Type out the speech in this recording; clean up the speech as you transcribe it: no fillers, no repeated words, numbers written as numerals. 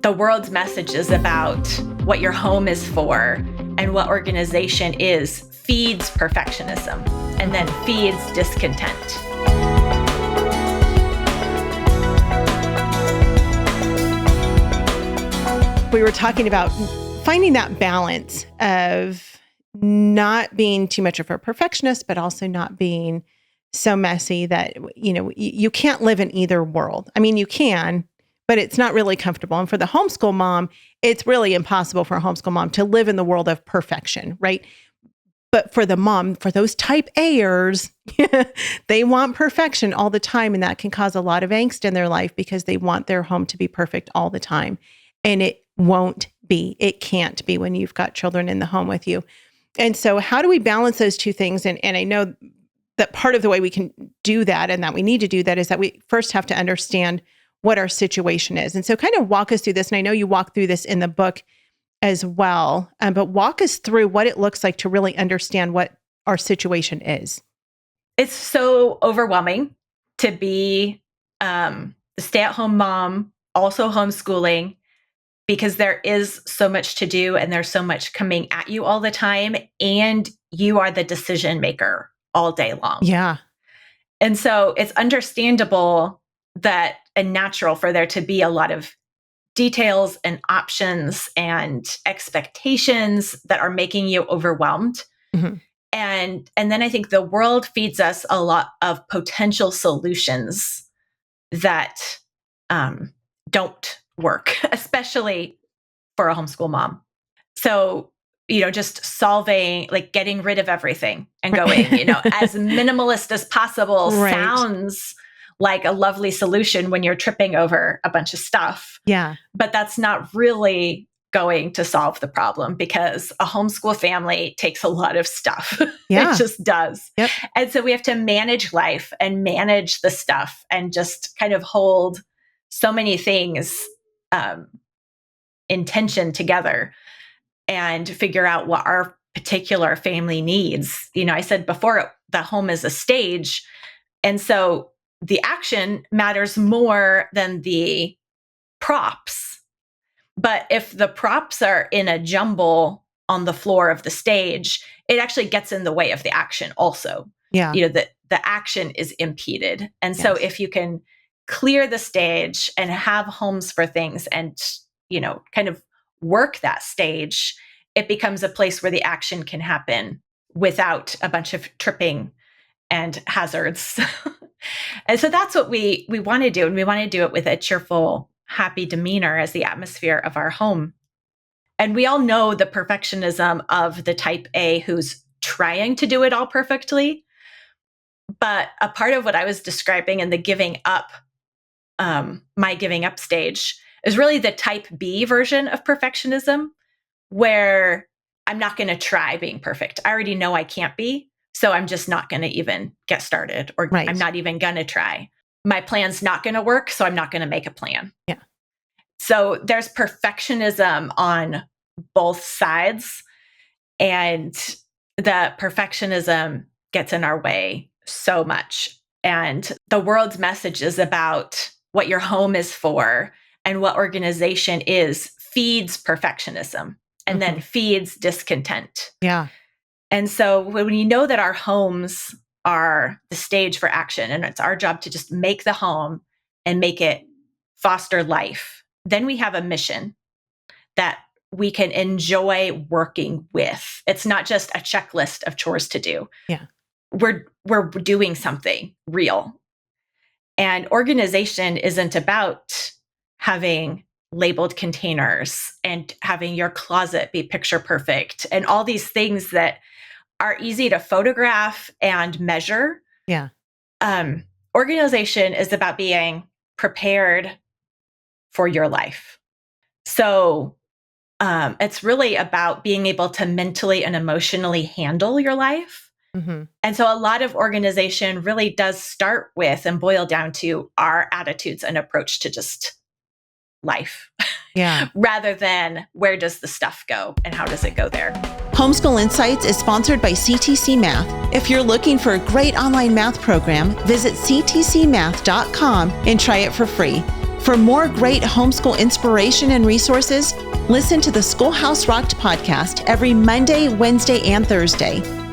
the world's message is about what your home is for and what organization is feeds perfectionism and then feeds discontent. We were talking about finding that balance of not being too much of a perfectionist, but also not being so messy that, you can't live in either world. I mean, you can, but it's not really comfortable. And for the homeschool mom, it's really impossible for a homeschool mom to live in the world of perfection, right? But for the mom, for those type A'ers, they want perfection all the time. And that can cause a lot of angst in their life because they want their home to be perfect all the time. And it won't be. It can't be when you've got children in the home with you. And so how do we balance those two things? And I know that part of the way we can do that and that we need to do that is that we first have to understand what our situation is. And so kind of walk us through this. And I know you walk through this in the book as well, but walk us through what it looks like to really understand what our situation is. It's so overwhelming to be the stay-at-home mom, also homeschooling, because there is so much to do and there's so much coming at you all the time. And you are the decision maker all day long. Yeah. And so it's understandable that and natural for there to be a lot of details and options and expectations that are making you overwhelmed. Mm-hmm. And then I think the world feeds us a lot of potential solutions that don't work, especially for a homeschool mom. So, just solving, like getting rid of everything and going, as minimalist as possible sounds like a lovely solution when you're tripping over a bunch of stuff. Yeah. But that's not really going to solve the problem because a homeschool family takes a lot of stuff. Yeah. It just does. Yep. And so we have to manage life and manage the stuff and just kind of hold so many things in tension together and figure out what our particular family needs. I said before, the home is a stage. And so the action matters more than the props. But if the props are in a jumble on the floor of the stage, it actually gets in the way of the action also. Yeah. The action is impeded. And so if you can clear the stage and have homes for things and, kind of work that stage, it becomes a place where the action can happen without a bunch of tripping and hazards. And so that's what we want to do. And we want to do it with a cheerful, happy demeanor as the atmosphere of our home. And we all know the perfectionism of the type A who's trying to do it all perfectly. But a part of what I was describing in the giving up, my giving up stage, is really the type B version of perfectionism, where I'm not going to try being perfect. I already know I can't be. So I'm just not going to even get started, or I'm not even going to try. My plan's not going to work, so I'm not going to make a plan. Yeah. So there's perfectionism on both sides, and the perfectionism gets in our way so much. And the world's message is about what your home is for and what organization is feeds perfectionism and then feeds discontent. Yeah. And so when you know that our homes are the stage for action and it's our job to just make the home and make it foster life, then we have a mission that we can enjoy working with. It's not just a checklist of chores to do. Yeah. We're doing something real. And organization isn't about having labeled containers and having your closet be picture perfect and all these things that are easy to photograph and measure. Yeah. Organization is about being prepared for your life. So it's really about being able to mentally and emotionally handle your life. Mm-hmm. And so a lot of organization really does start with and boil down to our attitudes and approach to just life. Yeah. Rather than where does the stuff go and how does it go there? Homeschool Insights is sponsored by CTC Math. If you're looking for a great online math program, visit ctcmath.com and try it for free. For more great homeschool inspiration and resources, listen to the Schoolhouse Rocked podcast every Monday, Wednesday, and Thursday.